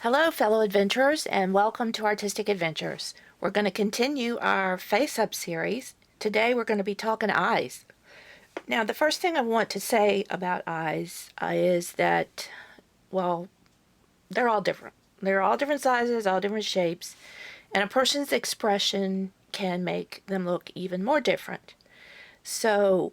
Hello, fellow adventurers, and welcome to Artistic Adventures. We're going to continue our face-up series. Today we're going to be talking eyes. Now, the first thing I want to say about eyes is that, well, they're all different. They're all different sizes, all different shapes, and a person's expression can make them look even more different. So,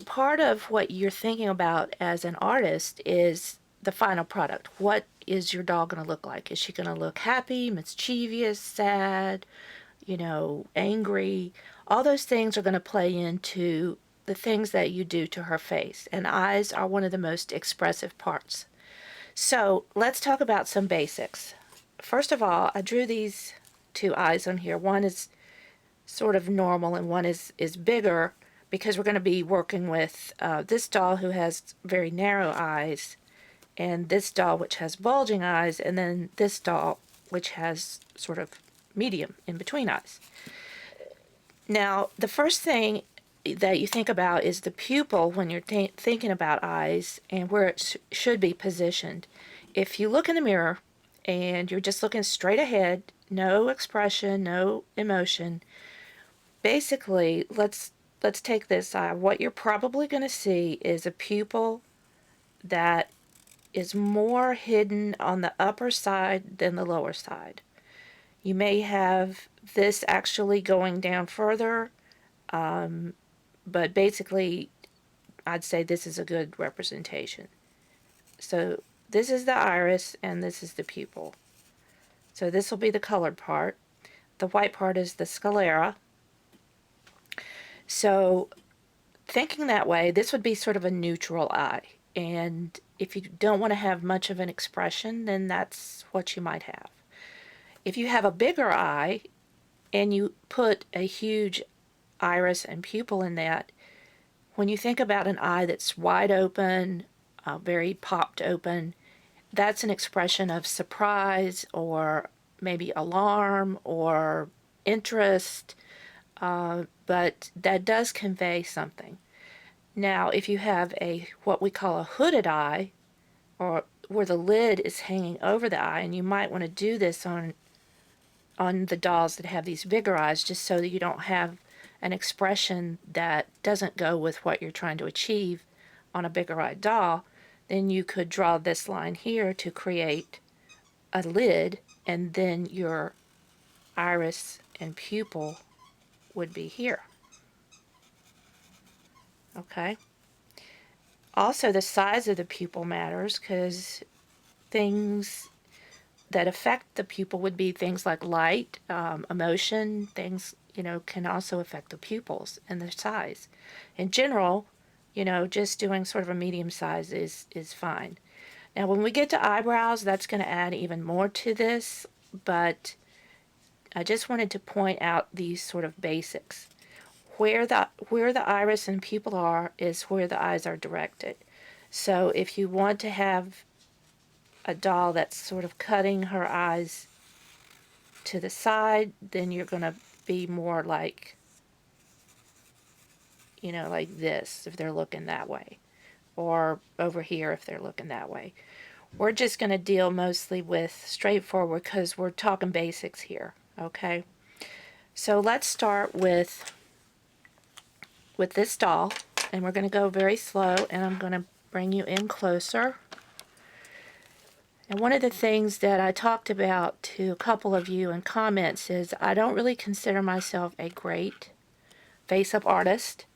part of what you're thinking about as an artist is the final product. What is your doll going to look like? Is she going to look happy, mischievous, sad, angry? All those things are going to play into the things that you do to her face, and eyes are one of the most expressive parts. So let's talk about some basics. First of all, I drew these two eyes on here. One is sort of normal and one is bigger because we're going to be working with this doll who has very narrow eyes, and this doll which has bulging eyes, and then this doll which has sort of medium in between eyes. Now, the first thing that you think about is the pupil when you're thinking about eyes and where it should be positioned. If you look in the mirror and you're just looking straight ahead, no expression, no emotion, basically, let's take this eye. What you're probably going to see is a pupil that is more hidden on the upper side than the lower side. You may have this actually going down further, but basically I'd say this is a good representation. So this is the iris and this is the pupil. So this will be the colored part. The white part is the sclera. So thinking that way, this would be sort of a neutral eye. And if you don't want to have much of an expression, then that's what you might have. If you have a bigger eye and you put a huge iris and pupil in that, when you think about an eye that's wide open, very popped open, that's an expression of surprise or maybe alarm or interest, but that does convey something. Now, if you have what we call a hooded eye, or where the lid is hanging over the eye, and you might want to do this on the dolls that have these bigger eyes, just so that you don't have an expression that doesn't go with what you're trying to achieve on a bigger eyed doll, then you could draw this line here to create a lid, and then your iris and pupil would be here. Okay? Also, the size of the pupil matters, because things that affect the pupil would be things like light, emotion, things, can also affect the pupils and their size. In general, just doing sort of a medium size is fine. Now, when we get to eyebrows, that's going to add even more to this, but I just wanted to point out these sort of basics. Where the iris and pupil are is where the eyes are directed. So if you want to have a doll that's sort of cutting her eyes to the side, then you're going to be more like, like this if they're looking that way, or over here if they're looking that way. We're just going to deal mostly with straightforward because we're talking basics here, okay? So let's start with this doll, and we're going to go very slow, and I'm going to bring you in closer. And one of the things that I talked about to a couple of you in comments is I don't really consider myself a great face-up artist.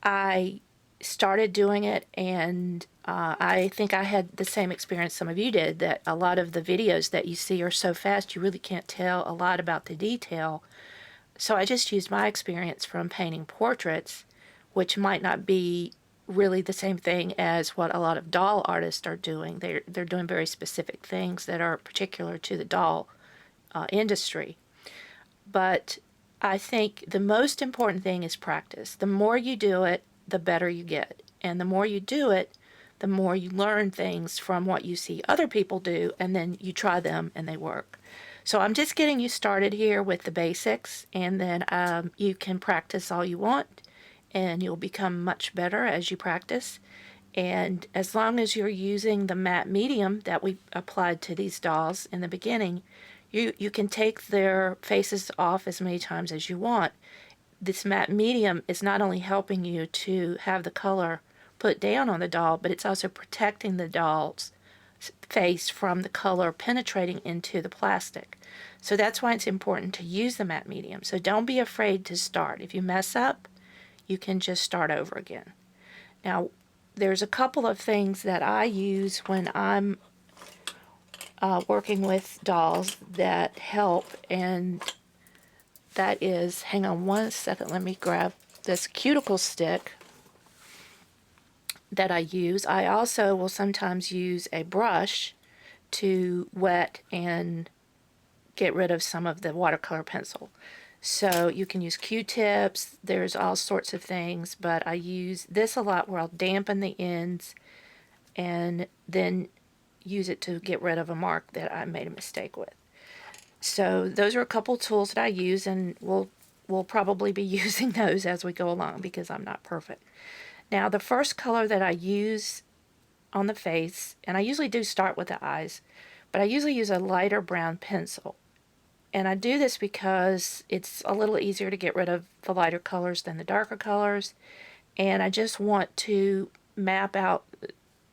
I started doing it, and I think I had the same experience some of you did, that a lot of the videos that you see are so fast you really can't tell a lot about the detail. So I just used my experience from painting portraits, which might not be really the same thing as what a lot of doll artists are doing. They're doing very specific things that are particular to the doll industry. But I think the most important thing is practice. The more you do it, the better you get. And the more you do it, the more you learn things from what you see other people do, and then you try them and they work. So I'm just getting you started here with the basics, and then you can practice all you want, and you'll become much better as you practice. And as long as you're using the matte medium that we applied to these dolls in the beginning, you can take their faces off as many times as you want. This matte medium is not only helping you to have the color put down on the doll, but it's also protecting the doll's face from the color penetrating into the plastic. So that's why it's important to use the matte medium. So don't be afraid to start. If you mess up, you can just start over again. Now, there's a couple of things that I use when I'm working with dolls that help, and that is, hang on one second, let me grab this cuticle stick that I use. I also will sometimes use a brush to wet and get rid of some of the watercolor pencil. So you can use Q-tips, there's all sorts of things, but I use this a lot where I'll dampen the ends and then use it to get rid of a mark that I made a mistake with. So those are a couple tools that I use, and we'll probably be using those as we go along because I'm not perfect. Now the first color that I use on the face, and I usually do start with the eyes, but I usually use a lighter brown pencil. And I do this because it's a little easier to get rid of the lighter colors than the darker colors. And I just want to map out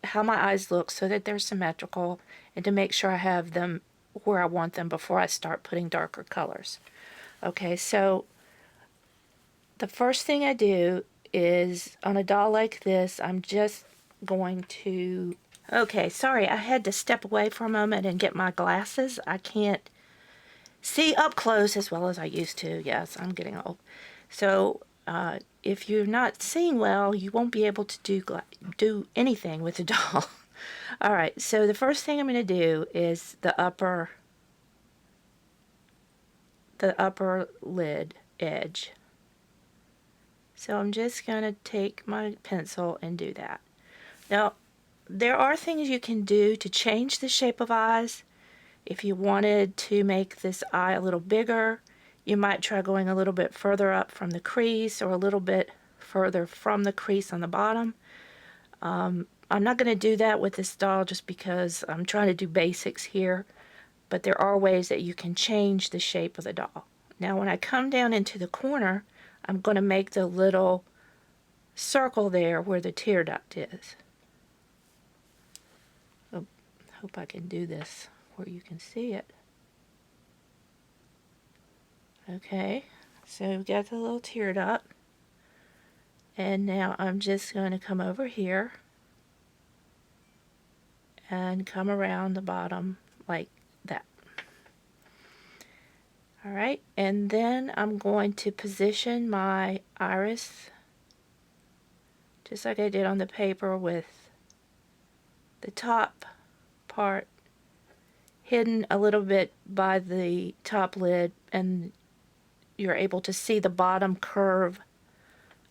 how my eyes look so that they're symmetrical and to make sure I have them where I want them before I start putting darker colors. Okay, so the first thing I do is on a doll like this, I'm just going to... Okay, sorry, I had to step away for a moment and get my glasses. I can't see up close as well as I used to. Yes, I'm getting old. So if you're not seeing well, you won't be able to do anything with the doll. All right, so the first thing I'm going to do is the upper lid edge. So I'm just going to take my pencil and do that. Now, there are things you can do to change the shape of eyes. If you wanted to make this eye a little bigger, you might try going a little bit further up from the crease or a little bit further from the crease on the bottom. I'm not going to do that with this doll just because I'm trying to do basics here, but there are ways that you can change the shape of the doll. Now when I come down into the corner, I'm going to make the little circle there where the tear duct is. Oh, hope I can do this where you can see it. Okay, so we've got the little tear duct, and now I'm just going to come over here and come around the bottom like that. Alright, and then I'm going to position my iris just like I did on the paper, with the top part hidden a little bit by the top lid, and you're able to see the bottom curve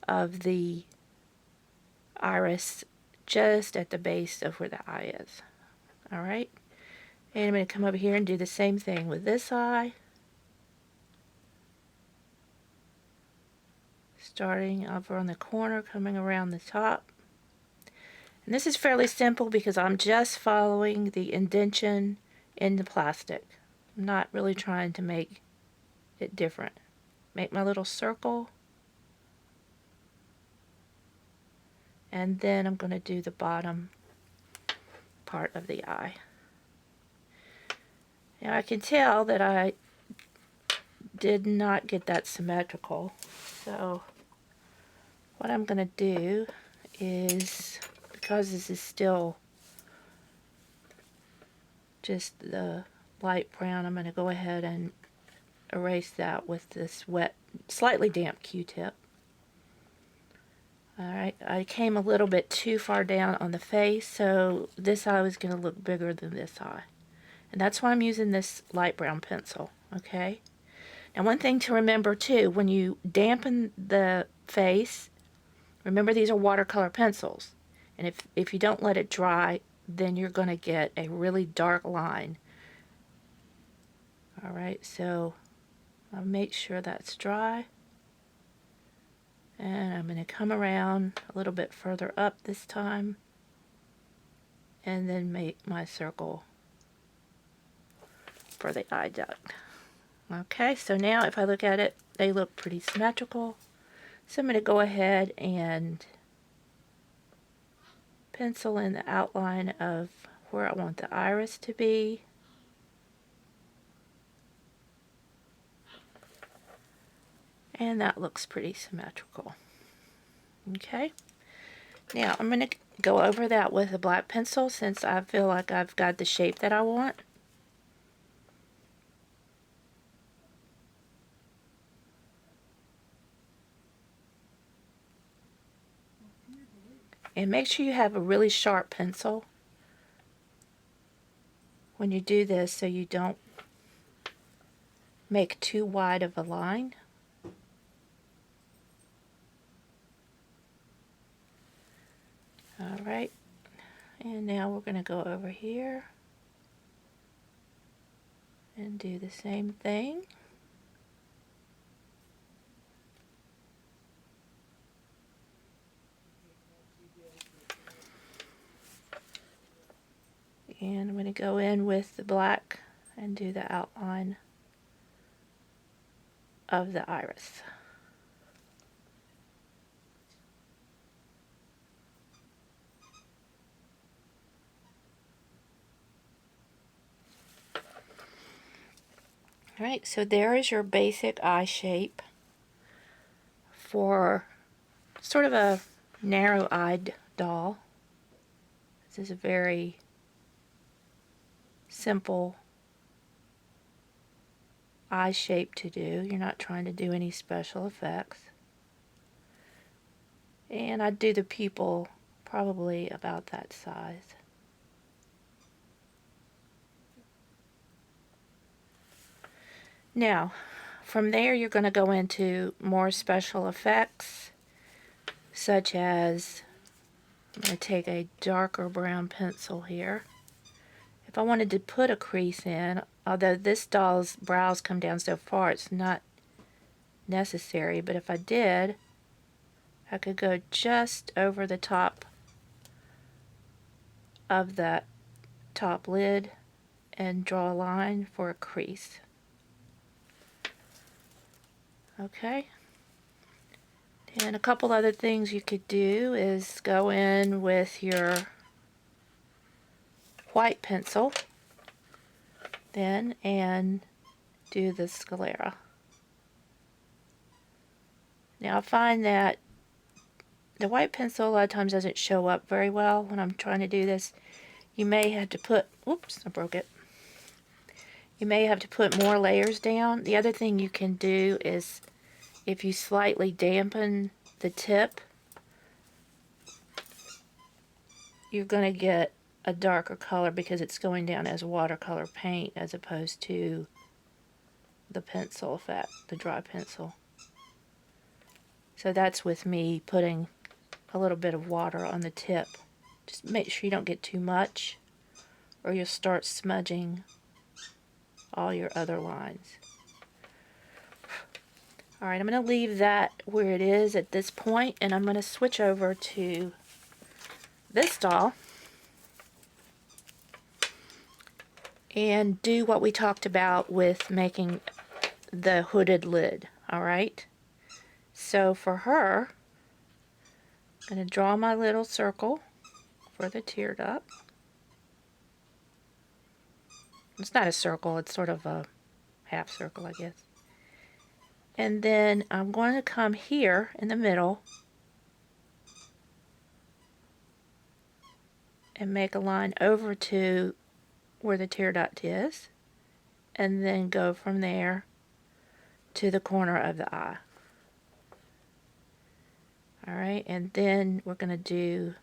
of the iris just at the base of where the eye is. Alright, and I'm going to come over here and do the same thing with this eye. Starting over on the corner, coming around the top. And this is fairly simple because I'm just following the indentation in the plastic. I'm not really trying to make it different. Make my little circle. And then I'm going to do the bottom part of the eye. Now I can tell that I did not get that symmetrical. So what I'm going to do is, because this is still just the light brown, I'm going to go ahead and erase that with this wet, slightly damp Q-tip. Alright, I came a little bit too far down on the face, so this eye was going to look bigger than this eye. And that's why I'm using this light brown pencil, okay? Now one thing to remember too, when you dampen the face, remember these are watercolor pencils. And if you don't let it dry, then you're going to get a really dark line. Alright, so I'll make sure that's dry. And I'm going to come around a little bit further up this time. and then make my circle for the eye duct. Okay, so now if I look at it, they look pretty symmetrical. So I'm going to go ahead and pencil in the outline of where I want the iris to be. And that looks pretty symmetrical. Okay, now I'm going to go over that with a black pencil since I feel like I've got the shape that I want. And make sure you have a really sharp pencil when you do this so you don't make too wide of a line. Alright, and now we're going to go over here and do the same thing. And I'm going to go in with the black and do the outline of the iris. Alright, so there is your basic eye shape for sort of a narrow-eyed doll. This is a very simple eye shape to do. You're not trying to do any special effects. And I'd do the pupil probably about that size. Now, from there you're going to go into more special effects, such as, I'm going to take a darker brown pencil here. If I wanted to put a crease in, although this doll's brows come down so far, it's not necessary, but if I did, I could go just over the top of that top lid and draw a line for a crease. Okay, and a couple other things you could do is go in with your white pencil then and do the sclera. Now I find that the white pencil a lot of times doesn't show up very well when I'm trying to do this. You may have to put, oops, I broke it. You may have to put more layers down. The other thing you can do is if you slightly dampen the tip, you're going to get a darker color because it's going down as watercolor paint as opposed to the pencil effect, the dry pencil. So that's with me putting a little bit of water on the tip. Just make sure you don't get too much or you'll start smudging all your other lines. Alright, I'm going to leave that where it is at this point, and I'm going to switch over to this doll and do what we talked about with making the hooded lid. Alright, so for her, I'm going to draw my little circle for the tear duct. It's not a circle, it's sort of a half circle, I guess. And then I'm going to come here in the middle and make a line over to where the tear duct is, and then go from there to the corner of the eye. Alright, and then we're going to do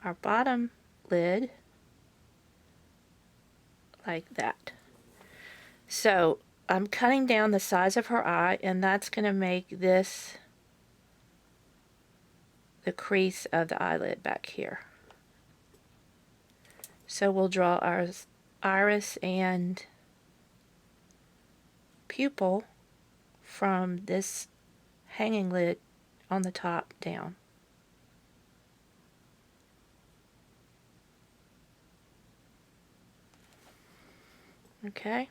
our bottom lid like that. So I'm cutting down the size of her eye, and that's going to make this the crease of the eyelid back here. So we'll draw our iris and pupil from this hanging lid on the top down. Okay.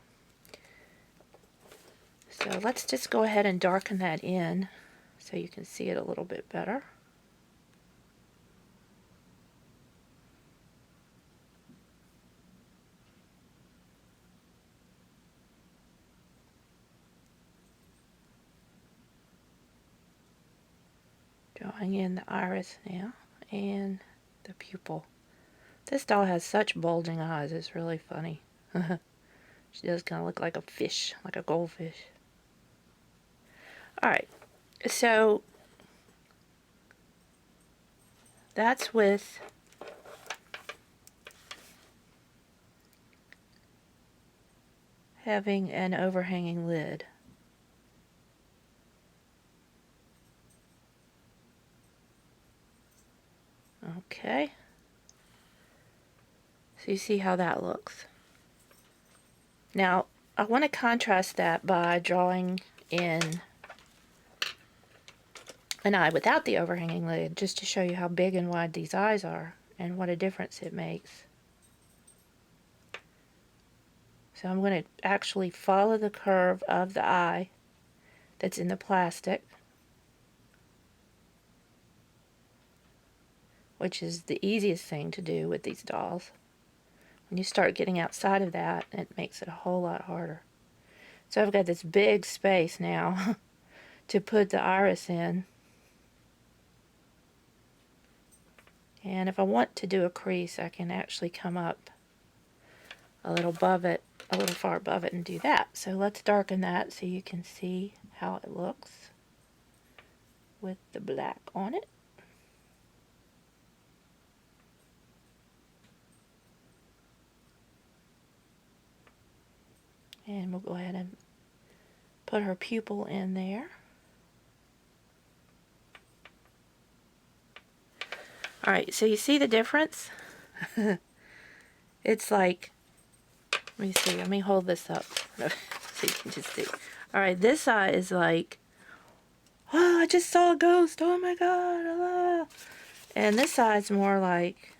So let's just go ahead and darken that in so you can see it a little bit better. Drawing in the iris now and the pupil. This doll has such bulging eyes, it's really funny. She does kind of look like a fish, like a goldfish. Alright, so that's with having an overhanging lid. Okay. So you see how that looks. Now, I want to contrast that by drawing in an eye without the overhanging lid, just to show you how big and wide these eyes are and what a difference it makes. So I'm going to actually follow the curve of the eye that's in the plastic, which is the easiest thing to do with these dolls. When you start getting outside of that, it makes it a whole lot harder. So I've got this big space now to put the iris in. And if I want to do a crease, I can actually come up a little above it, a little far above it, and do that. So let's darken that so you can see how it looks with the black on it. And we'll go ahead and put her pupil in there. Alright, so you see the difference? It's like, let me see, let me hold this up so you can just see. Alright, this eye is like, oh, I just saw a ghost, oh my god, ah. And this side's more like,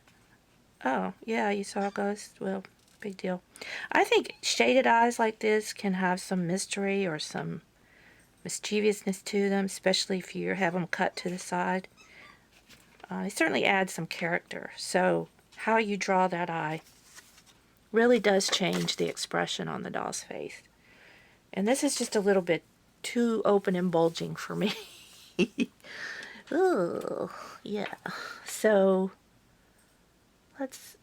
oh, yeah, you saw a ghost, well, big deal. I think shaded eyes like this can have some mystery or some mischievousness to them, especially if you have them cut to the side. It certainly adds some character. So how you draw that eye really does change the expression on the doll's face. And this is just a little bit too open and bulging for me. Oh, yeah. So let's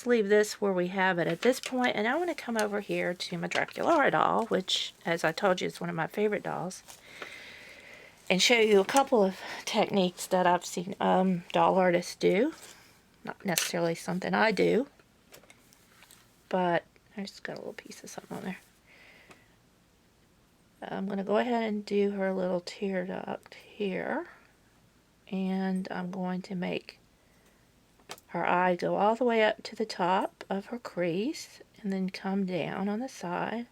leave this where we have it at this point, and I want to come over here to my Draculaura doll, which, as I told you, is one of my favorite dolls, and show you a couple of techniques that I've seen doll artists do. Not necessarily something I do, but I just got a little piece of something on there. I'm going to go ahead and do her little tear duct here, and I'm going to make her eye go all the way up to the top of her crease and then come down on the side.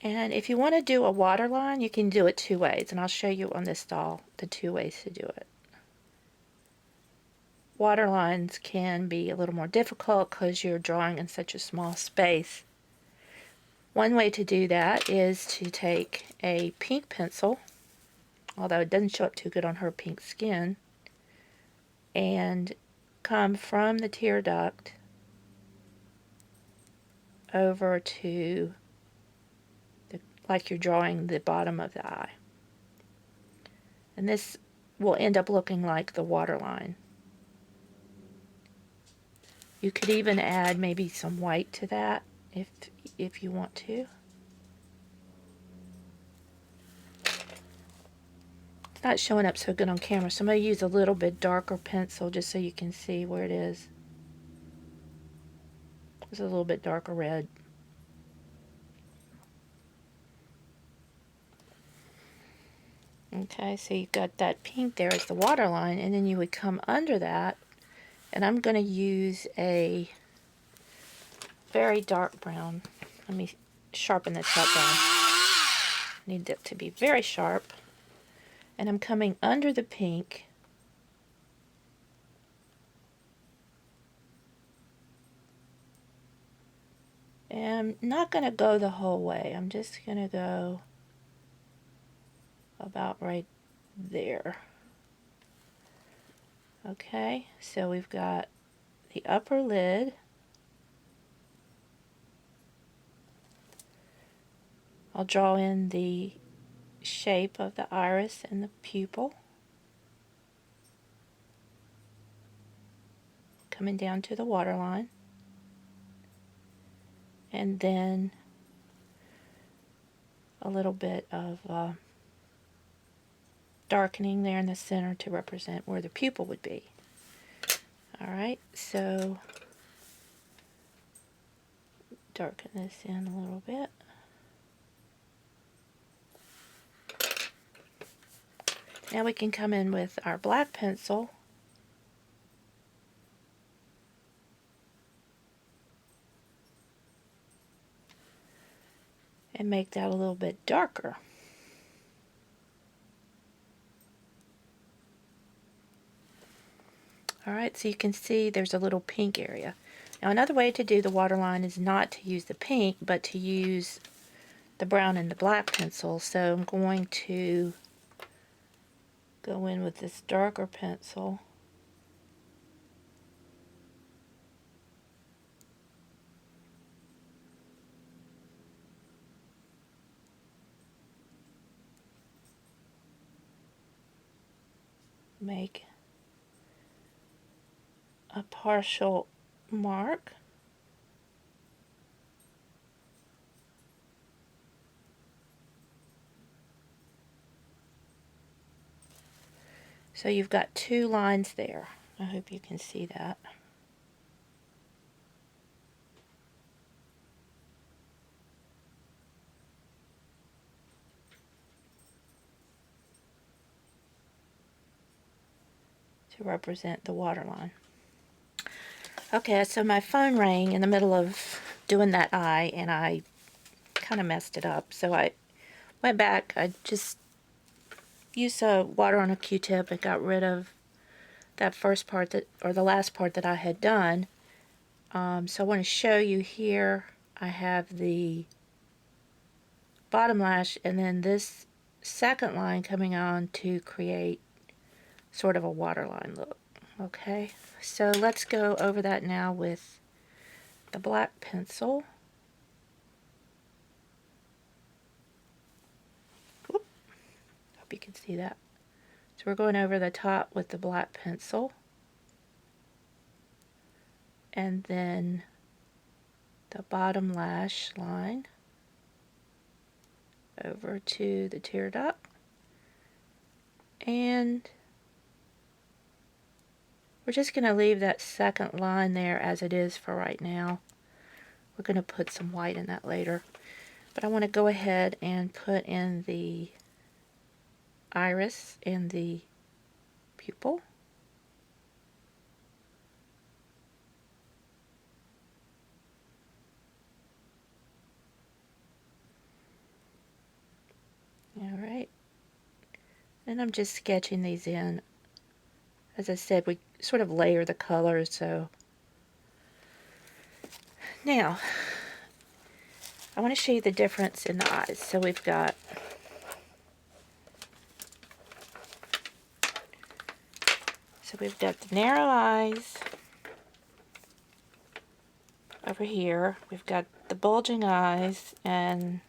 And if you want to do a waterline, you can do it two ways, and I'll show you on this doll the two ways to do it. Waterlines can be a little more difficult because you're drawing in such a small space. One way to do that is to take a pink pencil, although it doesn't show up too good on her pink skin, and come from the tear duct over to like you're drawing the bottom of the eye. And this will end up looking like the waterline. You could even add maybe some white to that if you want to. It's not showing up so good on camera, so I'm going to use a little bit darker pencil just so you can see where it is. It's a little bit darker red. Okay, so you've got that pink there as the waterline, and then you would come under that, and I'm going to use a very dark brown. Let me sharpen this up down. Need it to be very sharp. And I'm coming under the pink And I'm not going to go the whole way. I'm just going to go about right there. Okay, so we've got the upper lid. I'll draw in the shape of the iris and the pupil, coming down to the waterline, and then a little bit of darkening there in the center to represent where the pupil would be. Alright, so darken this in a little bit. Now we can come in with our black pencil and make that a little bit darker. Alright, so you can see there's a little pink area. Now another way to do the waterline is not to use the pink, but to use the brown and the black pencil. So I'm going to go in with this darker pencil make a partial mark. So you've got two lines there. I hope you can see that. To represent the waterline. Okay, so my phone rang in the middle of doing that eye and I kind of messed it up. So I went back, I just used water on a Q-tip and got rid of that first part or the last part that I had done. So I want to show you here. I have the bottom lash and then this second line coming on to create sort of a waterline look. Okay, so let's go over that now with the black pencil. Whoop. Hope you can see that. So we're going over the top with the black pencil. And then the bottom lash line over to the tear duct. And we're just going to leave that second line there as it is for right now. We're going to put some white in that later. But I want to go ahead and put in the iris and the pupil. Alright. And I'm just sketching these in. As I said, we sort of layer the colors, so. Now, I want to show you the difference in the eyes. So we've got the narrow eyes over here. We've got the bulging eyes and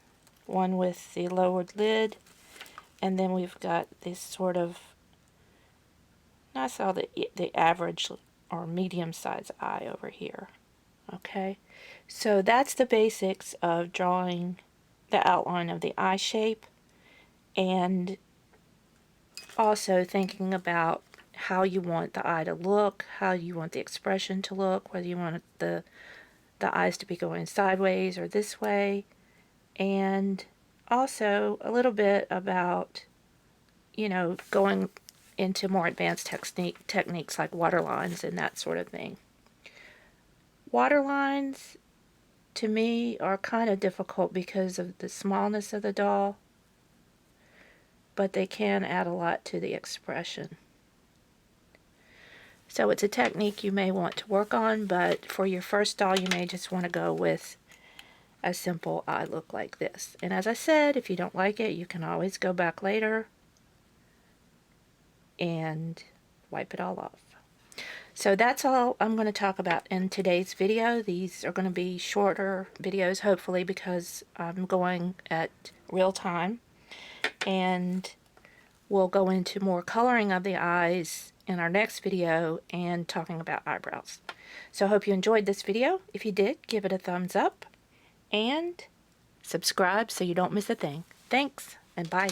one with the lowered lid. And then we've got this sort of, I saw the average or medium sized eye over here. Okay, so that's the basics of drawing the outline of the eye shape and also thinking about how you want the eye to look, how you want the expression to look, whether you want the eyes to be going sideways or this way, and also a little bit about, you know, going into more advanced techniques like water lines and that sort of thing. Water lines, to me, are kind of difficult because of the smallness of the doll, but they can add a lot to the expression. So it's a technique you may want to work on, but for your first doll, you may just want to go with a simple eye look like this. And as I said, if you don't like it, you can always go back later and wipe it all off. So that's all I'm going to talk about in today's video. These are going to be shorter videos, hopefully, because I'm going at real time. And we'll go into more coloring of the eyes in our next video and talking about eyebrows. So I hope you enjoyed this video. If you did, give it a thumbs up and subscribe so you don't miss a thing. Thanks, and bye.